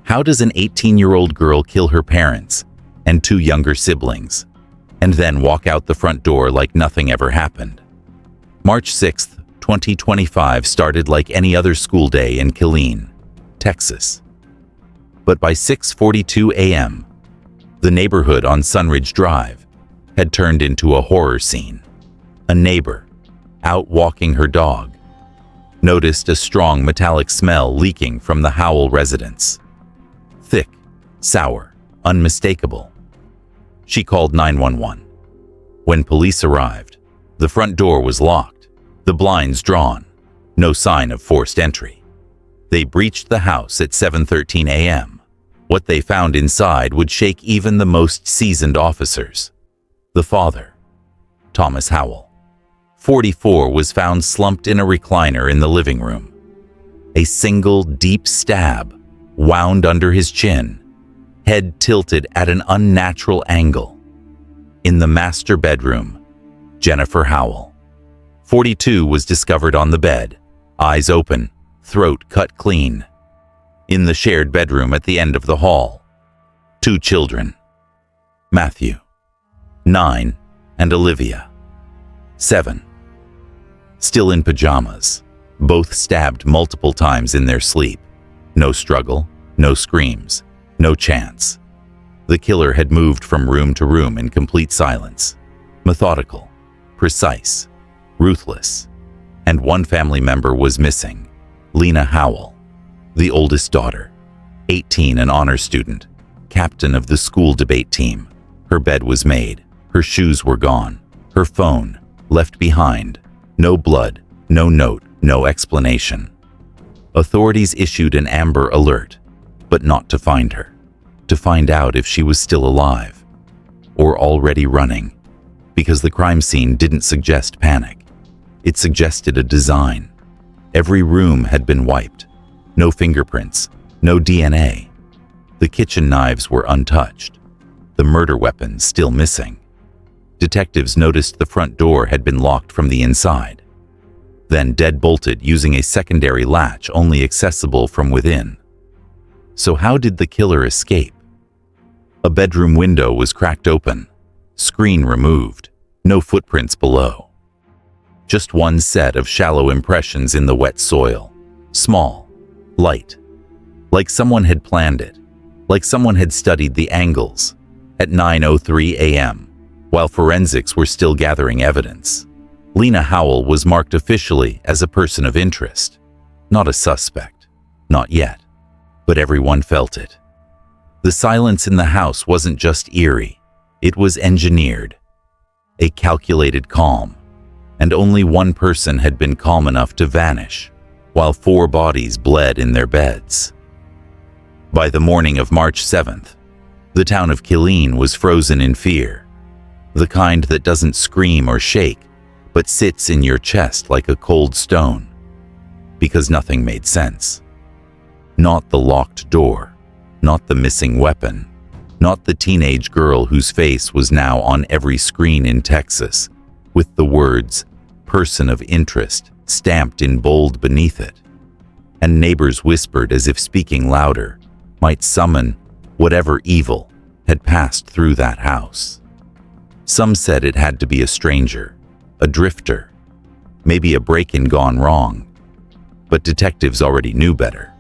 How does an 18-year-old girl kill her parents and two younger siblings, and then walk out the front door like nothing ever happened? March 6, 2025 started like any other school day in Killeen, Texas. But by 6:42 a.m., the neighborhood on Sunridge Drive had turned into a horror scene. A neighbor, out walking her dog, noticed a strong metallic smell leaking from the Howell residence. Thick, sour, unmistakable. She called 911. When police arrived, the front door was locked, the blinds drawn, no sign of forced entry. They breached the house at 7:13 a.m. What they found inside would shake even the most seasoned officers. The father, Thomas Howell, 44, was found slumped in a recliner in the living room. A single deep stab wound under his chin, head tilted at an unnatural angle. In the master bedroom, Jennifer Howell, 42, was discovered on the bed, eyes open, throat cut clean. In the shared bedroom at the end of the hall, two children, Matthew, 9, and Olivia, 7. Still in pajamas, both stabbed multiple times in their sleep. No struggle, no screams, no chance. The killer had moved from room to room in complete silence. Methodical, precise, ruthless. And one family member was missing, Lena Howell, the oldest daughter, 18, an honor student, captain of the school debate team. Her bed was made, her shoes were gone, her phone left behind. No blood, no note, no explanation. Authorities issued an Amber Alert, but not to find her, to find out if she was still alive or already running, because the crime scene didn't suggest panic. It suggested a design. Every room had been wiped. No fingerprints, no DNA. The kitchen knives were untouched. The murder weapons still missing. Detectives noticed the front door had been locked from the inside, then deadbolted using a secondary latch only accessible from within. So how did the killer escape? A bedroom window was cracked open, screen removed, no footprints below. Just one set of shallow impressions in the wet soil, small, light, like someone had planned it, like someone had studied the angles. At 9:03 a.m., while forensics were still gathering evidence, Lena Howell was marked officially as a person of interest. Not a suspect, not yet, but everyone felt it. The silence in the house wasn't just eerie, it was engineered. A calculated calm, and only one person had been calm enough to vanish, while 4 bodies bled in their beds. By the morning of March 7th, the town of Killeen was frozen in fear. The kind that doesn't scream or shake, but sits in your chest like a cold stone. Because nothing made sense. Not the locked door, not the missing weapon, not the teenage girl whose face was now on every screen in Texas, with the words, "Person of interest," stamped in bold beneath it. And neighbors whispered as if speaking louder might summon whatever evil had passed through that house. Some said it had to be a stranger, a drifter, maybe a break-in gone wrong. But detectives already knew better,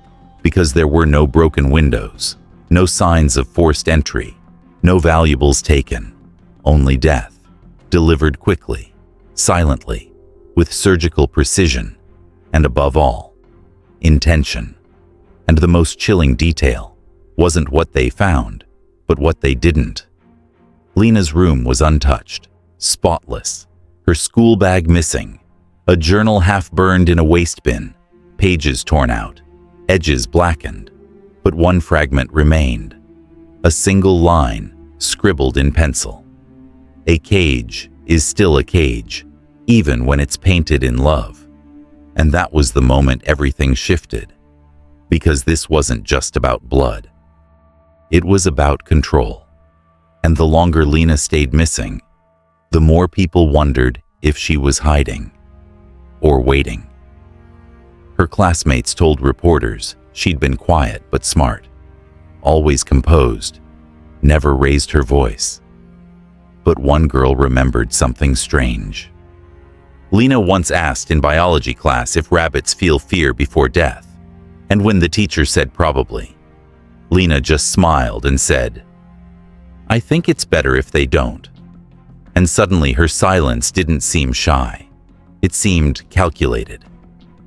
because there were no broken windows, no signs of forced entry, no valuables taken, only death, delivered quickly, silently, with surgical precision, and above all, intention. And the most chilling detail wasn't what they found, but what they didn't. Lena's room was untouched, spotless, her school bag missing, a journal half burned in a waste bin, pages torn out, edges blackened, but one fragment remained, a single line scribbled in pencil. A cage is still a cage, even when it's painted in love. And that was the moment everything shifted, because this wasn't just about blood. It was about control. And the longer Lena stayed missing, the more people wondered if she was hiding or waiting. Her classmates told reporters she'd been quiet but smart. always composed, never raised her voice. But one girl remembered something strange. Lena once asked in biology class if rabbits feel fear before death, and when the teacher said probably, Lena just smiled and said, "I think it's better if they don't." And suddenly her silence didn't seem shy. It seemed calculated.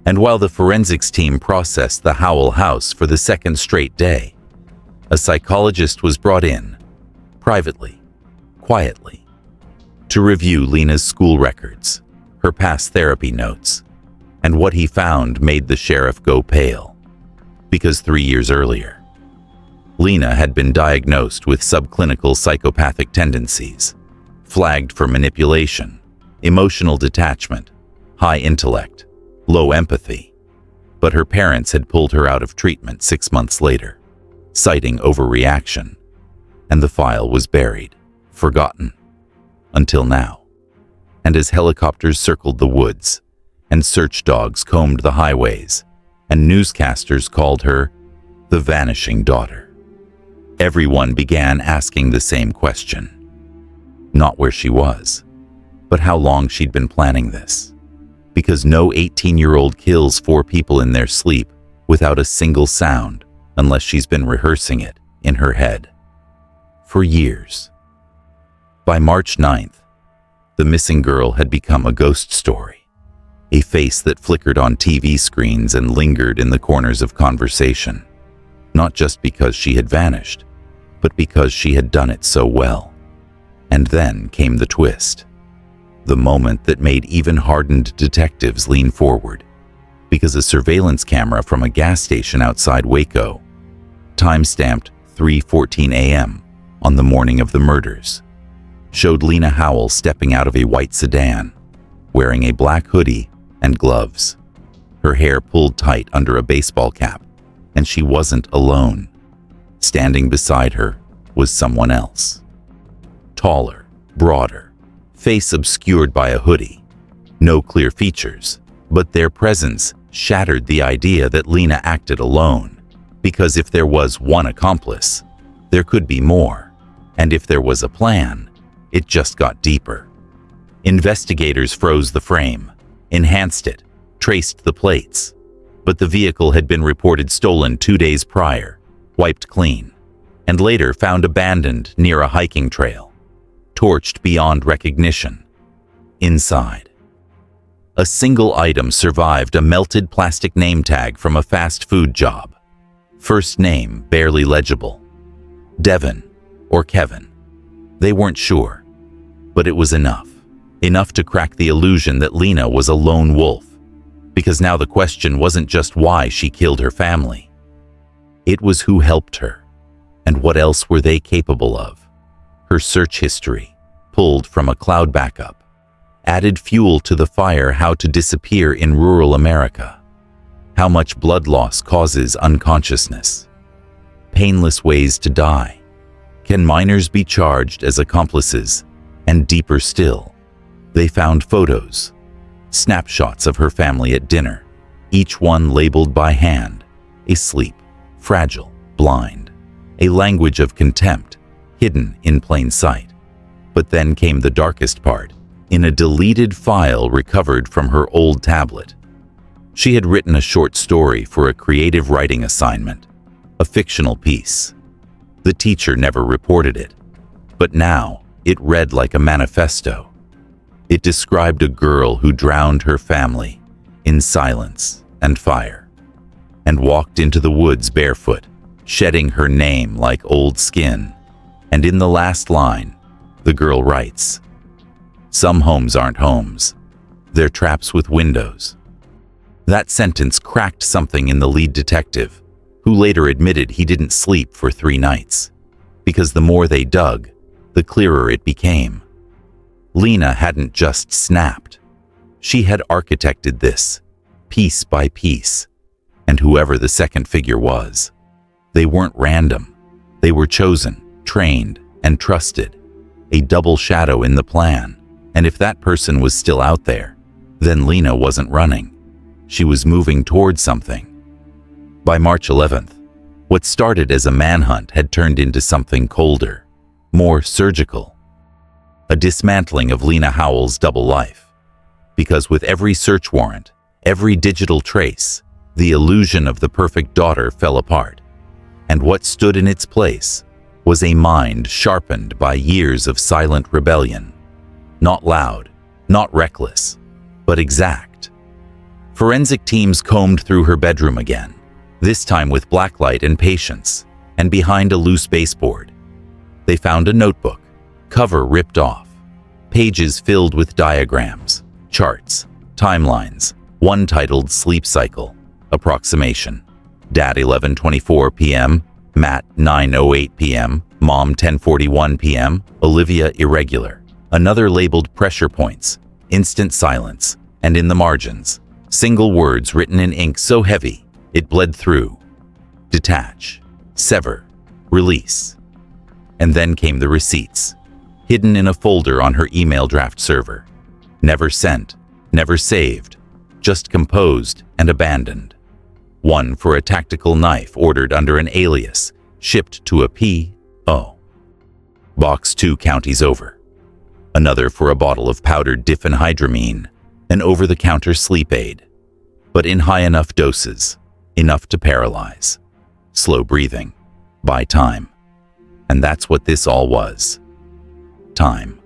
And while the forensics team processed the Howell house for the second straight day, a psychologist was brought in, privately, quietly, to review Lena's school records, her past therapy notes, and what he found made the sheriff go pale. Because 3 years earlier, Lena had been diagnosed with subclinical psychopathic tendencies, flagged for manipulation, emotional detachment, high intellect, low empathy. But her parents had pulled her out of treatment 6 months later, citing overreaction, and the file was buried, forgotten, until now. And as helicopters circled the woods, and search dogs combed the highways, and newscasters called her the vanishing daughter, everyone began asking the same question. Not where she was, but how long she'd been planning this. Because no 18-year-old kills 4 people in their sleep without a single sound unless she's been rehearsing it in her head. For years. By March 9th, the missing girl had become a ghost story, a face that flickered on TV screens and lingered in the corners of conversation, not just because she had vanished, but because she had done it so well. And then came the twist. The moment that made even hardened detectives lean forward, because a surveillance camera from a gas station outside Waco, time-stamped 3:14 a.m. on the morning of the murders, showed Lena Howell stepping out of a white sedan, wearing a black hoodie and gloves, her hair pulled tight under a baseball cap, and she wasn't alone. Standing beside her was someone else. Taller, broader, face obscured by a hoodie. No clear features, but their presence shattered the idea that Lena acted alone. Because if there was one accomplice, there could be more. And if there was a plan, it just got deeper. Investigators froze the frame, enhanced it, traced the plates. But the vehicle had been reported stolen 2 days prior, wiped clean, and later found abandoned near a hiking trail, torched beyond recognition. Inside, a single item survived: a melted plastic name tag from a fast food job. First name barely legible. Devin or Kevin. They weren't sure, but it was enough. Enough to crack the illusion that Lena was a lone wolf. Because now the question wasn't just why she killed her family. It was who helped her, and what else were they capable of. Her search history, pulled from a cloud backup, added fuel to the fire. How to disappear in rural America. How much blood loss causes unconsciousness. Painless ways to die. Can minors be charged as accomplices? And deeper still, they found photos, snapshots of her family at dinner, each one labeled by hand, asleep, fragile, blind, a language of contempt, hidden in plain sight. But then came the darkest part, in a deleted file recovered from her old tablet. She had written a short story for a creative writing assignment, a fictional piece. The teacher never reported it, but now it read like a manifesto. It described a girl who drowned her family in silence and fire, and walked into the woods barefoot, shedding her name like old skin. And in the last line, the girl writes, "Some homes aren't homes. They're traps with windows." That sentence cracked something in the lead detective, who later admitted he didn't sleep for 3 nights. Because the more they dug, the clearer it became. Lena hadn't just snapped. She had architected this, piece by piece. And whoever the second figure was, they weren't random. They were chosen, trained, and trusted. A double shadow in the plan. And if that person was still out there, then Lena wasn't running. She was moving towards something. By March 11th, What started as a manhunt had turned into something colder, more surgical. A dismantling of Lena Howell's double life. Because with every search warrant, every digital trace, the illusion of the perfect daughter fell apart. And what stood in its place was a mind sharpened by years of silent rebellion. Not loud, not reckless, but exact. Forensic teams combed through her bedroom again, this time with blacklight and patience, and behind a loose baseboard. They found a notebook, cover ripped off, pages filled with diagrams, charts, timelines, one titled Sleep Cycle, Approximation. Dad 11:24 p.m., Matt 9:08 p.m., Mom 10:41 p.m., Olivia irregular. Another labeled pressure points, instant silence, and in the margins, single words written in ink so heavy it bled through. Detach, sever, release. And then came the receipts, hidden in a folder on her email draft server. Never sent, never saved, just composed and abandoned. One for a tactical knife ordered under an alias, shipped to a P.O. Box 2 counties over. Another for a bottle of powdered diphenhydramine, an over-the-counter sleep aid, but in high enough doses, enough to paralyze. Slow breathing. Buy time. And that's what this all was. Time.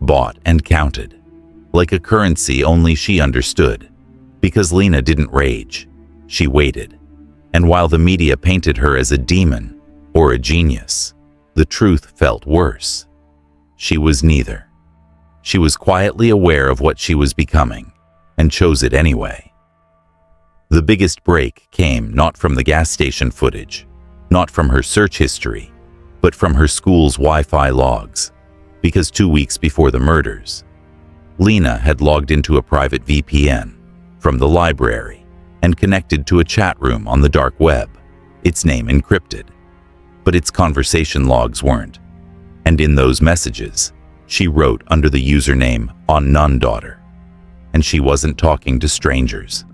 Bought and counted. Like a currency only she understood. Because Lena didn't rage. She waited. And while the media painted her as a demon or a genius, the truth felt worse. She was neither. She was quietly aware of what she was becoming, and chose it anyway. The biggest break came not from the gas station footage, not from her search history, but from her school's Wi-Fi logs. Because 2 weeks before the murders, Lena had logged into a private VPN from the library and connected to a chat room on the dark web, its name encrypted. But its conversation logs weren't. And in those messages, she wrote under the username unnatural. And she wasn't talking to strangers.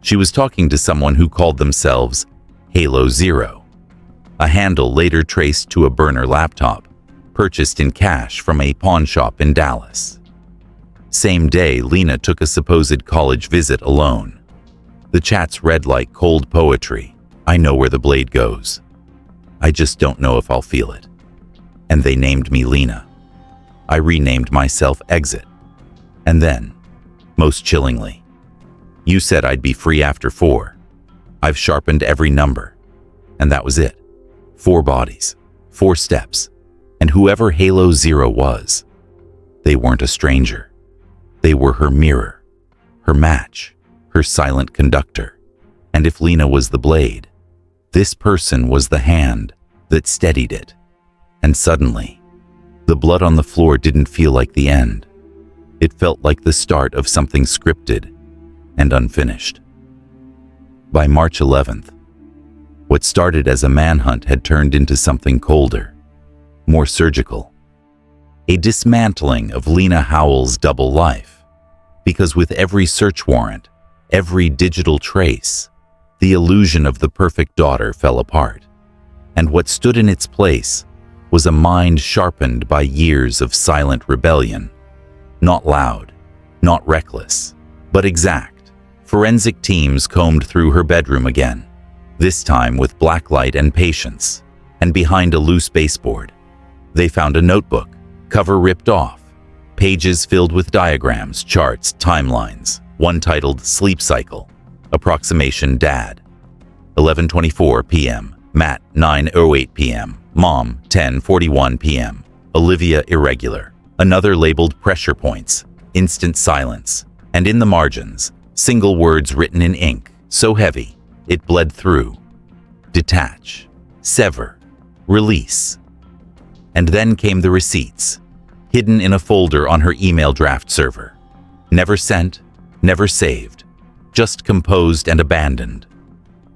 She was talking to someone who called themselves Halo Zero, a handle later traced to a burner laptop purchased in cash from a pawn shop in Dallas. Same day, Lena took a supposed college visit alone. The chats read like cold poetry. I know where the blade goes. I just don't know if I'll feel it. And they named me Lena. I renamed myself Exit. And then, most chillingly, you said I'd be free after 4. I've sharpened every number. And that was it. 4 bodies, 4 steps. And whoever Halo Zero was, they weren't a stranger. They were her mirror, her match, her silent conductor. And if Lena was the blade, this person was the hand that steadied it. And suddenly, the blood on the floor didn't feel like the end. It felt like the start of something scripted and unfinished. By March 11th, what started as a manhunt had turned into something colder, more surgical. A dismantling of Lena Howell's double life. Because with every search warrant, every digital trace, the illusion of the perfect daughter fell apart. And what stood in its place was a mind sharpened by years of silent rebellion. Not loud, not reckless, but exact. Forensic teams combed through her bedroom again, this time with blacklight and patience, and behind a loose baseboard. They found a notebook, cover ripped off, pages filled with diagrams, charts, timelines, one titled Sleep Cycle, Approximation. Dad 11:24 p.m., Matt 9:08 p.m., Mom 10:41 p.m., Olivia irregular. Another labeled pressure points, instant silence, and in the margins, single words written in ink so heavy it bled through. Detach, sever, release. And then came the receipts, hidden in a folder on her email draft server. Never sent, never saved, just composed and abandoned.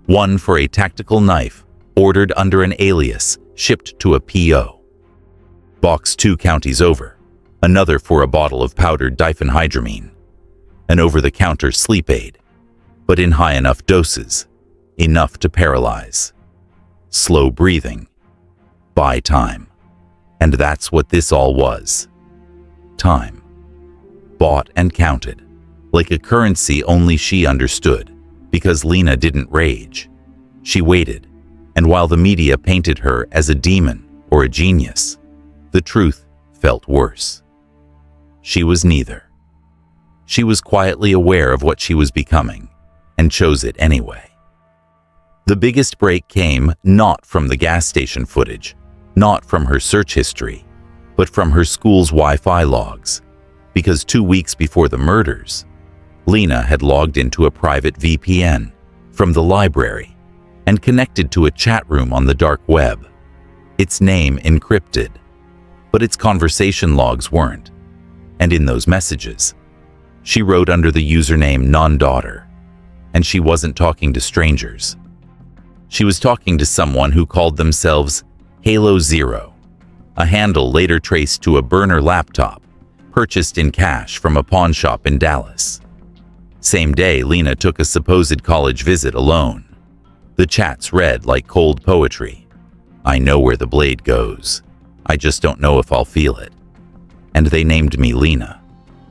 One for a tactical knife ordered under an alias, shipped to a P.O. Box 2 counties over. Another for a bottle of powdered diphenhydramine, an over-the-counter sleep aid, but in high enough doses, enough to paralyze. slow breathing, buy time. And that's what this all was. Time. Bought and counted, like a currency only she understood, because Lena didn't rage. She waited, and while the media painted her as a demon or a genius, the truth felt worse. She was neither. She was quietly aware of what she was becoming, and chose it anyway. The biggest break came not from the gas station footage, not from her search history, but from her school's Wi-Fi logs, because 2 weeks before the murders, Lena had logged into a private VPN from the library and connected to a chat room on the dark web, its name encrypted, but its conversation logs weren't. And in those messages, she wrote under the username non-daughter, and she wasn't talking to strangers. She was talking to someone who called themselves Halo Zero, a handle later traced to a burner laptop purchased in cash from a pawn shop in Dallas. Same day, Lena took a supposed college visit alone. The chats read like cold poetry. I know where the blade goes. I just don't know if I'll feel it. And they named me Lena.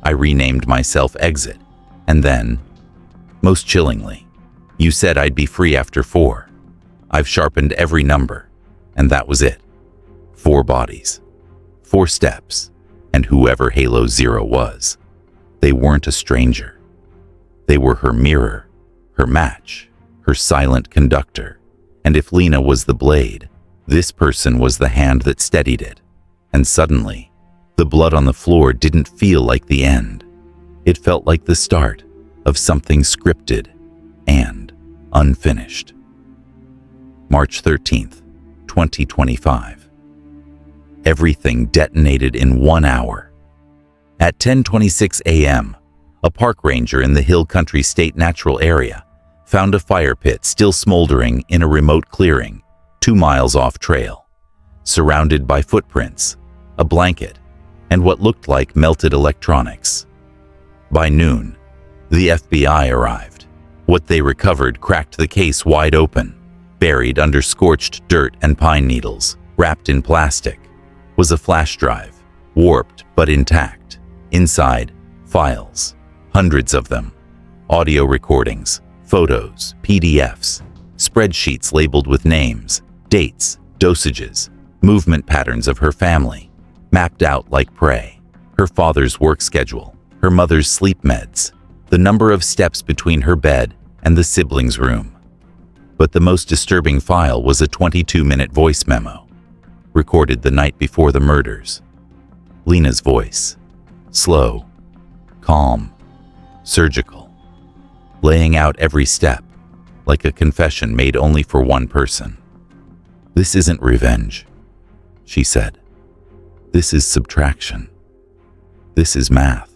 I renamed myself Exit. And then, most chillingly, you said I'd be free after 4. I've sharpened every number, and that was it. 4 bodies, 4 steps, and whoever Halo Zero was, they weren't a stranger. They were her mirror, her match, her silent conductor. And if Lena was the blade, this person was the hand that steadied it. And suddenly, the blood on the floor didn't feel like the end. It felt like the start of something scripted and unfinished. March 13th, 2025. Everything detonated in 1 hour. At 10:26 a.m., a park ranger in the Hill Country State Natural Area found a fire pit still smoldering in a remote clearing 2 miles off trail, surrounded by footprints, a blanket, and what looked like melted electronics. By noon, the FBI arrived. What they recovered cracked the case wide open. Buried under scorched dirt and pine needles, wrapped in plastic, was a flash drive, warped but intact. Inside, files, hundreds of them, audio recordings, photos, PDFs, spreadsheets labeled with names, dates, dosages, movement patterns of her family, mapped out like prey, her father's work schedule, her mother's sleep meds, the number of steps between her bed and the siblings' room. But the most disturbing file was a 22-minute voice memo, recorded the night before the murders. Lena's voice, slow, calm, surgical, laying out every step, like a confession made only for one person. This isn't revenge, she said. This is subtraction. This is math.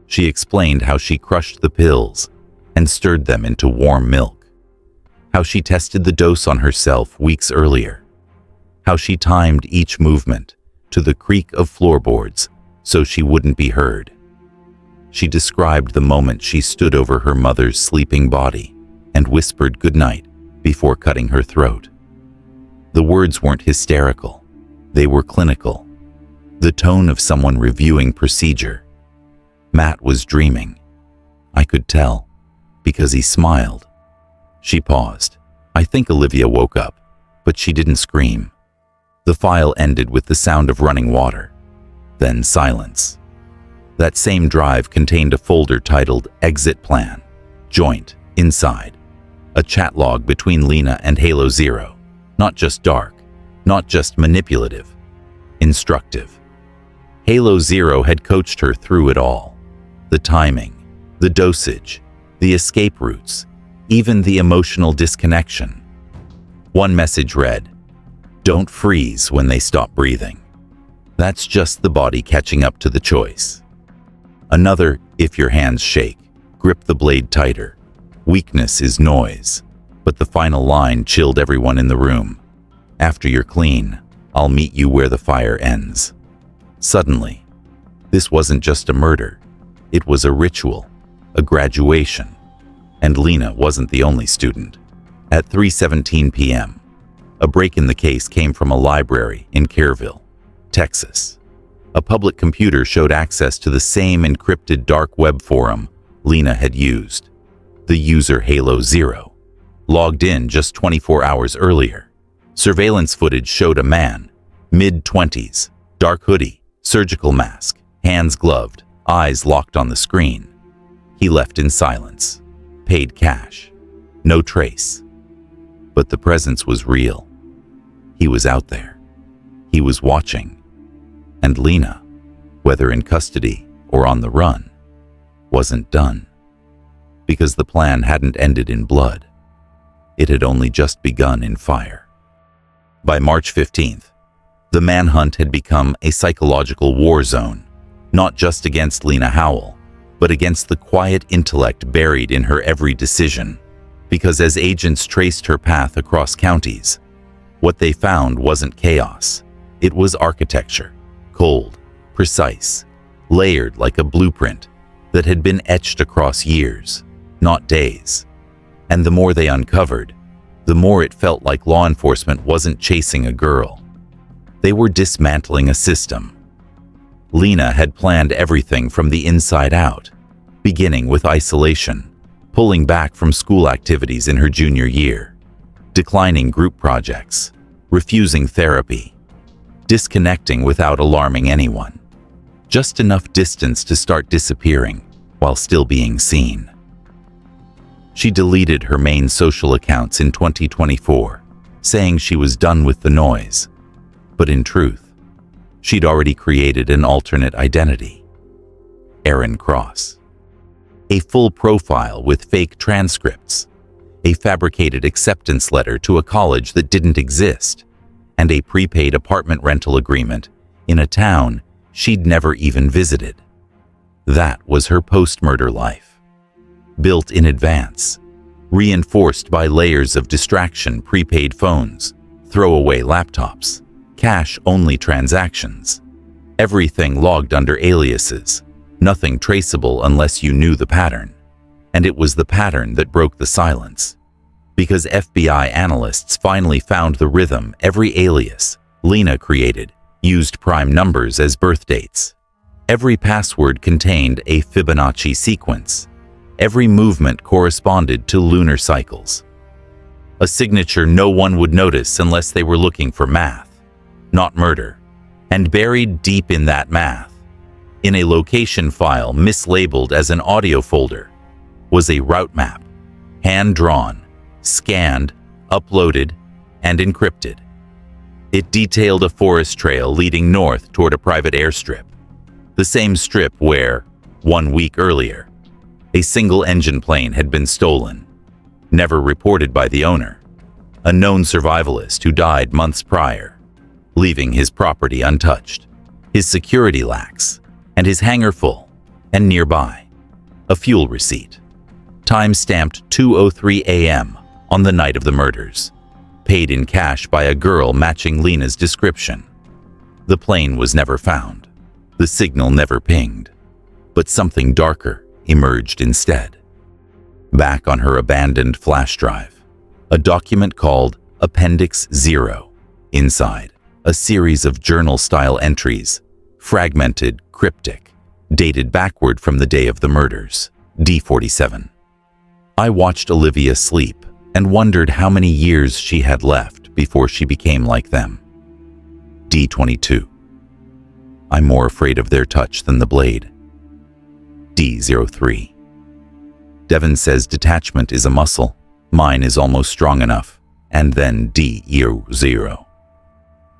She explained how she crushed the pills and stirred them into warm milk, how she tested the dose on herself weeks earlier, how she timed each movement to the creak of floorboards so she wouldn't be heard. She described the moment she stood over her mother's sleeping body and whispered goodnight before cutting her throat. The words weren't hysterical. They were clinical. The tone of someone reviewing procedure. Matt was dreaming. I could tell, because he smiled. She paused. I think Olivia woke up, but she didn't scream. The file ended with the sound of running water. Then silence. That same drive contained a folder titled Exit Plan, Joint, Inside. A chat log between Lena and Halo Zero. Not just dark, not just manipulative, instructive. Halo Zero had coached her through it all. The timing, the dosage, the escape routes, even the emotional disconnection. One message read, "Don't freeze when they stop breathing. That's just the body catching up to the choice." Another, "If your hands shake, grip the blade tighter. Weakness is noise." But the final line chilled everyone in the room. "After you're clean, I'll meet you where the fire ends." Suddenly, this wasn't just a murder. It was a ritual, a graduation. And Lena wasn't the only student. At 3:17 p.m., A break in the case came from a library in Kerrville, Texas. A public computer showed access to the same encrypted dark web forum Lena had used. The user Halo Zero logged in just 24 hours earlier. Surveillance footage showed a man, mid-20s, dark hoodie, surgical mask, hands gloved, eyes locked on the screen. He left in silence, paid cash, no trace. But the presence was real. He was out there. He was watching. And Lena, whether in custody or on the run, wasn't done. Because the plan hadn't ended in blood. It had only just begun in fire. By March 15th, the manhunt had become a psychological war zone, not just against Lena Howell, but against the quiet intellect buried in her every decision. Because as agents traced her path across counties, what they found wasn't chaos. It was architecture, cold, precise, layered like a blueprint that had been etched across years, not days. And the more they uncovered, the more it felt like law enforcement wasn't chasing a girl. They were dismantling a system. Lena had planned everything from the inside out, beginning with isolation, pulling back from school activities in her junior year, declining group projects, refusing therapy, disconnecting without alarming anyone. Just enough distance to start disappearing while still being seen. She deleted her main social accounts in 2024, saying she was done with the noise. But in truth, she'd already created an alternate identity. Aaron Cross. A full profile with fake transcripts, a fabricated acceptance letter to a college that didn't exist, and a prepaid apartment rental agreement in a town she'd never even visited. That was her post-murder life. Built in advance, reinforced by layers of distraction, prepaid phones, throwaway laptops, cash-only transactions. Everything logged under aliases, nothing traceable unless you knew the pattern. And it was the pattern that broke the silence. Because FBI analysts finally found the rhythm. Every alias Lena created used prime numbers as birth dates. Every password contained a Fibonacci sequence. Every movement corresponded to lunar cycles. A signature no one would notice unless they were looking for math, not murder. And buried deep in that math, in a location file mislabeled as an audio folder, was a route map, hand-drawn, scanned, uploaded, and encrypted. It detailed a forest trail leading north toward a private airstrip, the same strip where, 1 week earlier, a single-engine plane had been stolen, never reported by the owner, a known survivalist who died months prior, leaving his property untouched, his security lax, and his hangar full, and nearby, a fuel receipt, time-stamped 2:03 a.m. on the night of the murders, paid in cash by a girl matching Lena's description. The plane was never found. The signal never pinged. But something darker emerged instead. Back on her abandoned flash drive, a document called Appendix 0. Inside, a series of journal-style entries, fragmented, cryptic, dated backward from the day of the murders, D47. I watched Olivia sleep and wondered how many years she had left before she became like them. D22. I'm more afraid of their touch than the blade. D03. Devin says detachment is a muscle. Mine is almost strong enough. And then D0.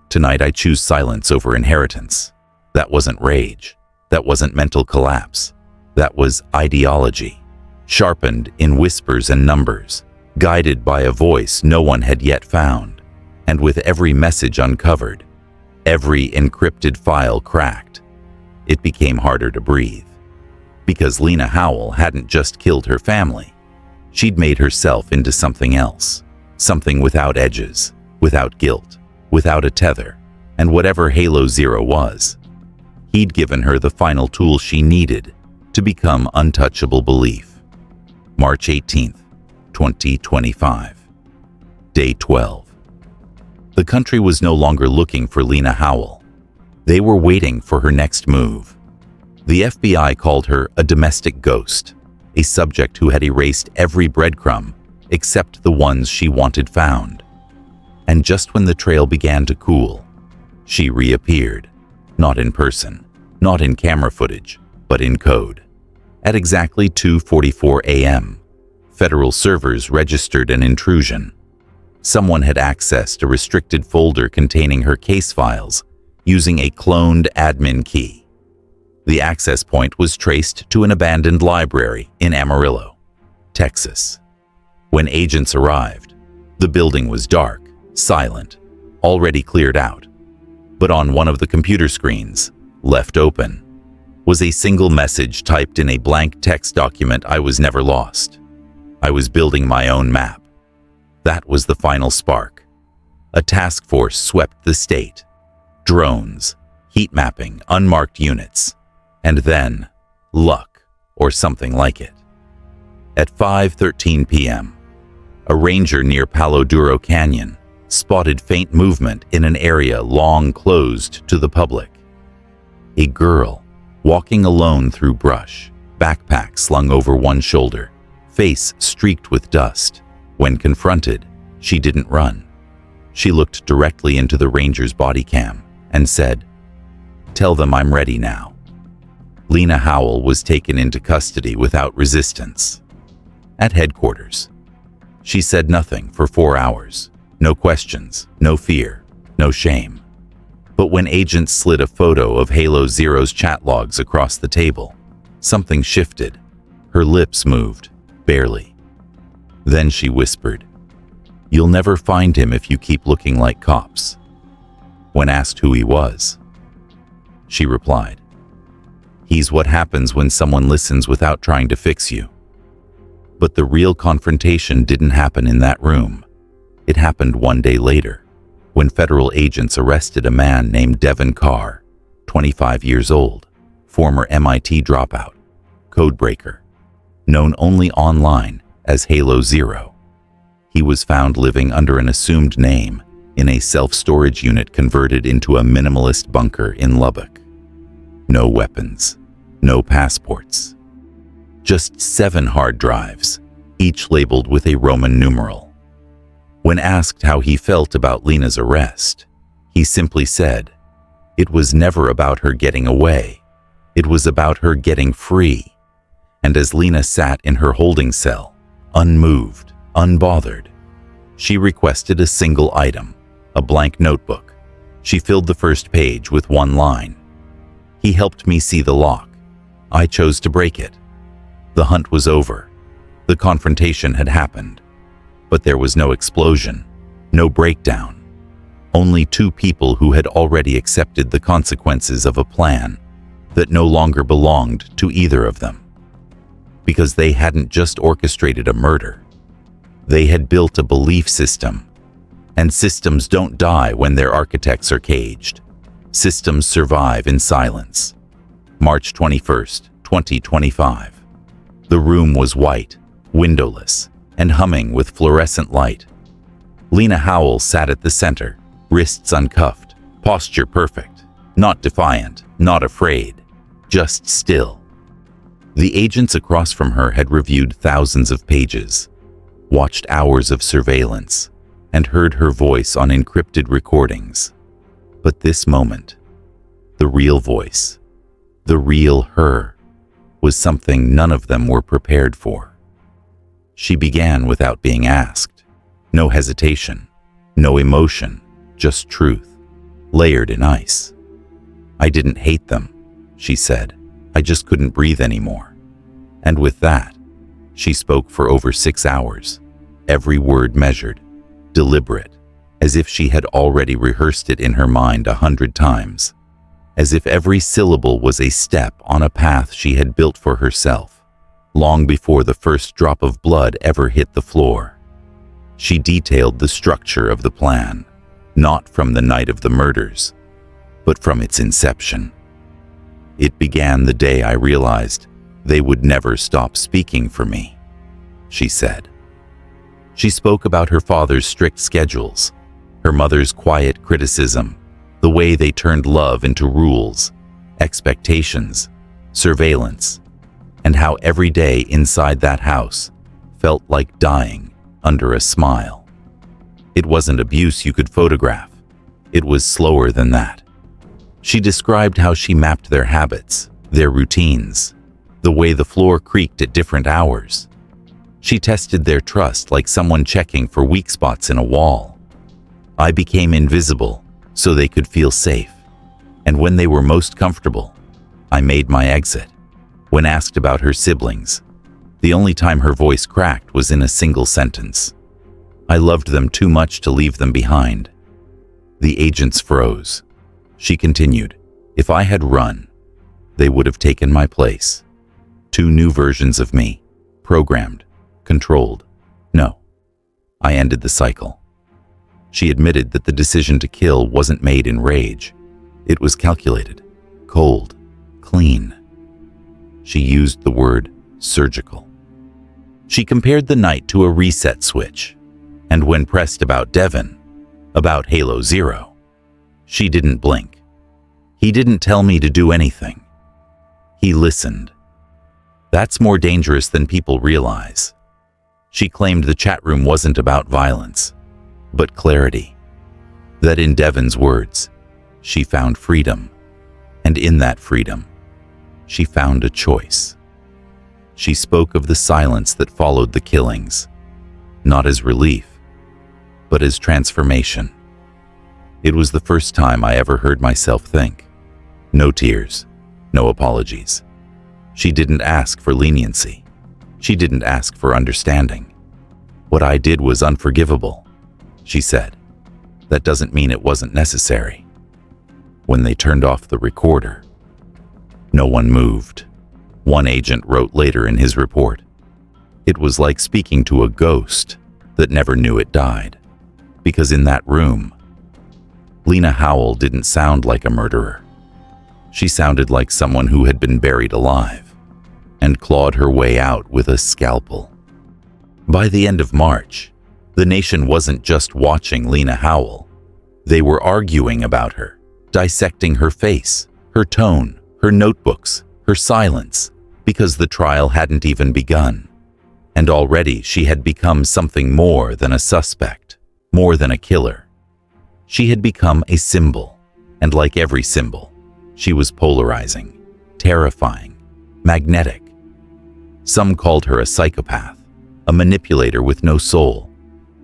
Tonight I choose silence over inheritance. That wasn't rage. That wasn't mental collapse. That was ideology, sharpened in whispers and numbers, guided by a voice no one had yet found. And with every message uncovered, every encrypted file cracked, it became harder to breathe. Because Lena Howell hadn't just killed her family. She'd made herself into something else. Something without edges, without guilt, without a tether, and whatever Halo Zero was, he'd given her the final tool she needed to become untouchable belief. March 18th, 2025. Day 12. The country was no longer looking for Lena Howell. They were waiting for her next move. The FBI called her a domestic ghost, a subject who had erased every breadcrumb except the ones she wanted found. And just when the trail began to cool, she reappeared, not in person, not in camera footage, but in code. At exactly 2:44 a.m., federal servers registered an intrusion. Someone had accessed a restricted folder containing her case files using a cloned admin key. The access point was traced to an abandoned library in Amarillo, Texas. When agents arrived, the building was dark, silent, already cleared out. But on one of the computer screens, left open, was a single message typed in a blank text document: "I was never lost. I was building my own map." That was the final spark. A task force swept the state. Drones, heat mapping, unmarked units, and then luck, or something like it. At 5:13 p.m., a ranger near Palo Duro Canyon spotted faint movement in an area long closed to the public. A girl, walking alone through brush, backpack slung over one shoulder, face streaked with dust. When confronted, she didn't run. She looked directly into the ranger's body cam and said, "Tell them I'm ready now." Lena Howell was taken into custody without resistance. At headquarters, she said nothing for 4 hours. No questions, no fear, no shame. But when agents slid a photo of Halo Zero's chat logs across the table, something shifted. Her lips moved, barely. Then she whispered, "You'll never find him if you keep looking like cops." When asked who he was, she replied, "He's what happens when someone listens without trying to fix you." But the real confrontation didn't happen in that room. It happened one day later, when federal agents arrested a man named Devin Carr, 25 years old, former MIT dropout, codebreaker, known only online as Halo Zero. He was found living under an assumed name in a self-storage unit converted into a minimalist bunker in Lubbock. No weapons, no passports. Just 7 hard drives, each labeled with a Roman numeral. When asked how he felt about Lena's arrest, he simply said, "It was never about her getting away. It was about her getting free." And as Lena sat in her holding cell, unmoved, unbothered, she requested a single item, a blank notebook. She filled the first page with one line: "He helped me see the lock. I chose to break it." The hunt was over. The confrontation had happened. But there was no explosion, no breakdown. Only 2 people who had already accepted the consequences of a plan that no longer belonged to either of them. Because they hadn't just orchestrated a murder. They had built a belief system. And systems don't die when their architects are caged. Systems survive in silence. March 21st, 2025. The room was white, windowless, and humming with fluorescent light. Lena Howell sat at the center, wrists uncuffed, posture perfect, not defiant, not afraid, just still. The agents across from her had reviewed thousands of pages, watched hours of surveillance, and heard her voice on encrypted recordings. But this moment, the real voice, the real her, was something none of them were prepared for. She began without being asked. No hesitation, no emotion, just truth, layered in ice. "I didn't hate them," she said. "I just couldn't breathe anymore." And with that, she spoke for over 6 hours, every word measured, deliberate, as if she had already rehearsed it in her mind 100 times, as if every syllable was a step on a path she had built for herself, long before the first drop of blood ever hit the floor. She detailed the structure of the plan, not from the night of the murders, but from its inception. "It began the day I realized they would never stop speaking for me," she said. She spoke about her father's strict schedules, Her mother's quiet criticism, the way they turned love into rules, expectations, surveillance, and how every day inside that house felt like dying under a smile. It wasn't abuse you could photograph. It was slower than that. She described how she mapped their habits, their routines, the way the floor creaked at different hours. She tested their trust like someone checking for weak spots in a wall. I became invisible so they could feel safe. And when they were most comfortable, I made my exit. When asked about her siblings, the only time her voice cracked was in a single sentence. I loved them too much to leave them behind. The agents froze. She continued, if I had run, they would have taken my place. 2 new versions of me, programmed, controlled. No, I ended the cycle. She admitted that the decision to kill wasn't made in rage. It was calculated, cold, clean. She used the word surgical. She compared the night to a reset switch, and when pressed about Devon, about Halo Zero, she didn't blink. He didn't tell me to do anything. He listened. That's more dangerous than people realize. She claimed the chat room wasn't about violence, but clarity. That in Devon's words, she found freedom, and in that freedom, she found a choice. She spoke of the silence that followed the killings, not as relief, but as transformation. It was the first time I ever heard myself think. No tears, no apologies. She didn't ask for leniency. She didn't ask for understanding. What I did was unforgivable, she said. That doesn't mean it wasn't necessary. When they turned off the recorder, no one moved. One agent wrote later in his report, it was like speaking to a ghost that never knew it died. Because in that room, Lena Howell didn't sound like a murderer. She sounded like someone who had been buried alive and clawed her way out with a scalpel. By the end of March, the nation wasn't just watching Lena Howell. They were arguing about her, dissecting her face, her tone, her notebooks, her silence, because the trial hadn't even begun. And already she had become something more than a suspect, more than a killer. She had become a symbol, and like every symbol, she was polarizing, terrifying, magnetic. Some called her a psychopath, a manipulator with no soul.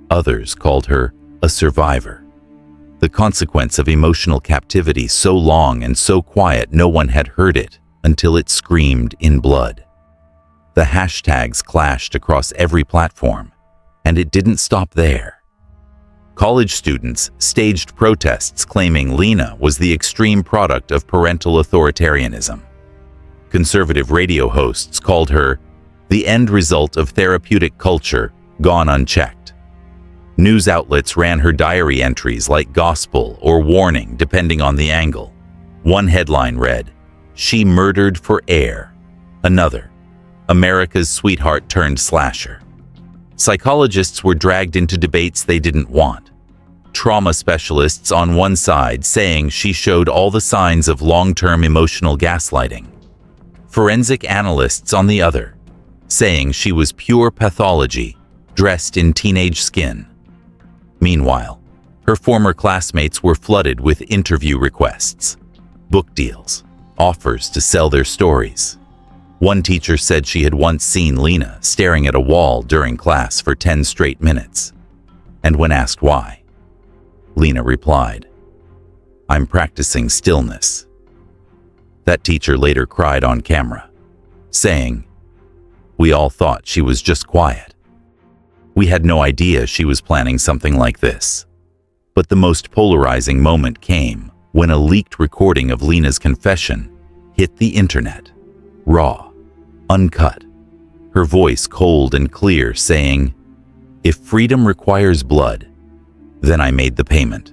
Others called her a survivor. The consequence of emotional captivity so long and so quiet no one had heard it until it screamed in blood. The hashtags clashed across every platform, and it didn't stop there. College students staged protests claiming Lena was the extreme product of parental authoritarianism. Conservative radio hosts called her the end result of therapeutic culture gone unchecked. News outlets ran her diary entries like gospel or warning depending on the angle. One headline read, "She murdered for air." Another, "America's sweetheart turned slasher." Psychologists were dragged into debates they didn't want. Trauma specialists on one side saying she showed all the signs of long-term emotional gaslighting. Forensic analysts on the other, saying she was pure pathology, dressed in teenage skin. Meanwhile, her former classmates were flooded with interview requests, book deals, offers to sell their stories. One teacher said she had once seen Lena staring at a wall during class for 10 straight minutes. And when asked why, Lena replied, "I'm practicing stillness." That teacher later cried on camera, saying, "We all thought she was just quiet. We had no idea she was planning something like this." But the most polarizing moment came when a leaked recording of Lena's confession hit the internet, raw, uncut, her voice cold and clear saying, "If freedom requires blood, then I made the payment."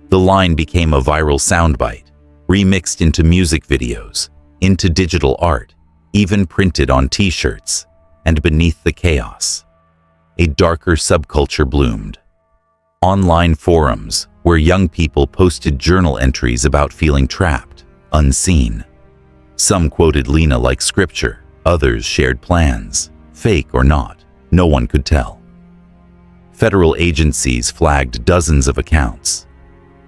The line became a viral soundbite, remixed into music videos, into digital art, even printed on t-shirts, and beneath the chaos, a darker subculture bloomed. online forums where young people posted journal entries about feeling trapped, unseen. Some quoted Lena like scripture, others shared plans, fake or not, no one could tell. Federal agencies flagged dozens of accounts,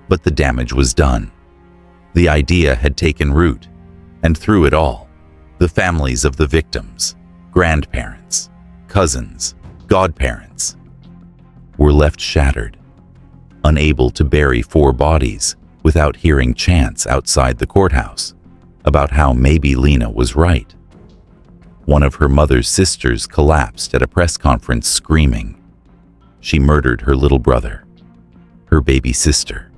but the damage was done. The idea had taken root, and through it all, the families of the victims, grandparents, cousins, godparents, were left shattered, unable to bury 4 bodies without hearing chants outside the courthouse about how maybe Lena was right. One of her mother's sisters collapsed at a press conference screaming. She murdered her little brother, her baby sister,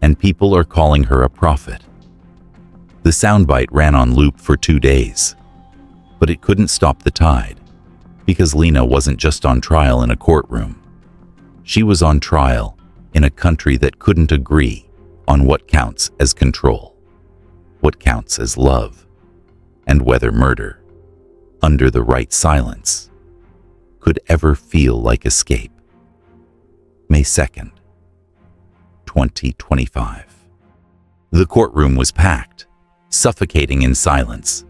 and people are calling her a prophet. The soundbite ran on loop for 2 days, but it couldn't stop the tide, because Lena wasn't just on trial in a courtroom. She was on trial in a country that couldn't agree on what counts as control, what counts as love, and whether murder, under the right silence, could ever feel like escape. May 2nd, 2025. The courtroom was packed, suffocating in silence.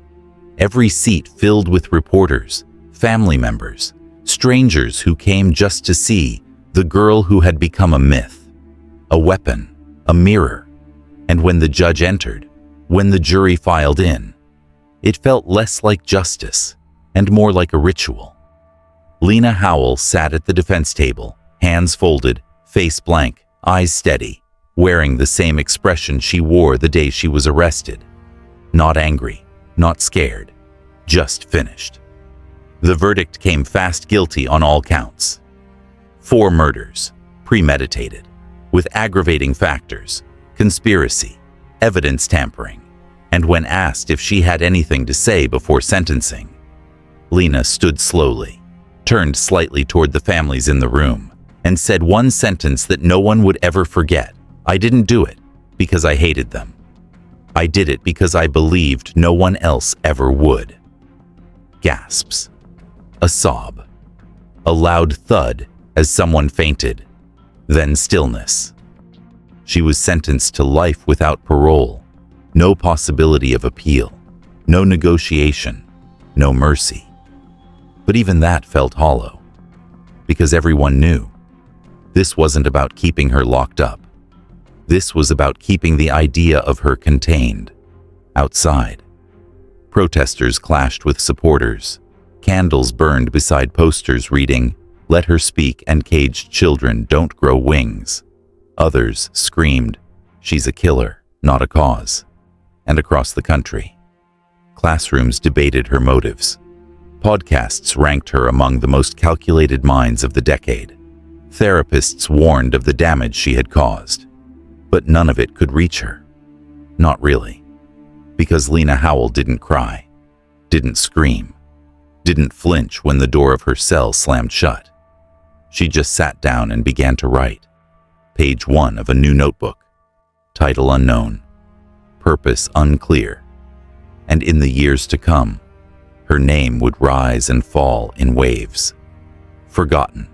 Every seat filled with reporters, family members, strangers who came just to see the girl who had become a myth, a weapon, a mirror. And when the judge entered, when the jury filed in, it felt less like justice and more like a ritual. Lena Howell sat at the defense table, hands folded, face blank, eyes steady, wearing the same expression she wore the day she was arrested. Not angry, not scared, just finished. The verdict came fast guilty on all counts. 4 murders, premeditated, with aggravating factors, conspiracy, evidence tampering, and when asked if she had anything to say before sentencing, Lena stood slowly, turned slightly toward the families in the room, and said one sentence that no one would ever forget. "I didn't do it because I hated them. I did it because I believed no one else ever would." Gasps. A sob. A loud thud as someone fainted. Then stillness. She was sentenced to life without parole. No possibility of appeal. No negotiation. No mercy. But even that felt hollow. Because everyone knew. This wasn't about keeping her locked up. This was about keeping the idea of her contained, outside. Protesters clashed with supporters. Candles burned beside posters reading, "Let her speak and caged children don't grow wings." Others screamed, "She's a killer, not a cause." And across the country, classrooms debated her motives. Podcasts ranked her among the most calculated minds of the decade. Therapists warned of the damage she had caused. But none of it could reach her. Not really. Because Lena Howell didn't cry, didn't scream, didn't flinch when the door of her cell slammed shut. She just sat down and began to write. Page 1 of a new notebook. Title unknown. Purpose unclear. And in the years to come, her name would rise and fall in waves. Forgotten,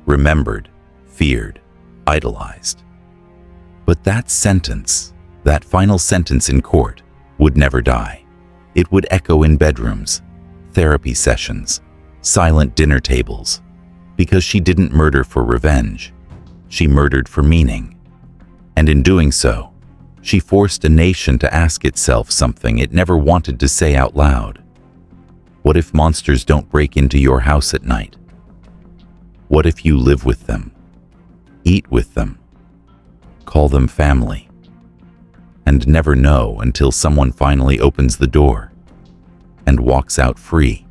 remembered, feared, idolized. But that sentence, that final sentence in court, would never die. It would echo in bedrooms, therapy sessions, silent dinner tables, because she didn't murder for revenge. She murdered for meaning. And in doing so, she forced a nation to ask itself something it never wanted to say out loud. What if monsters don't break into your house at night? What if you live with them, eat with them, call them family, and never know until someone finally opens the door and walks out free?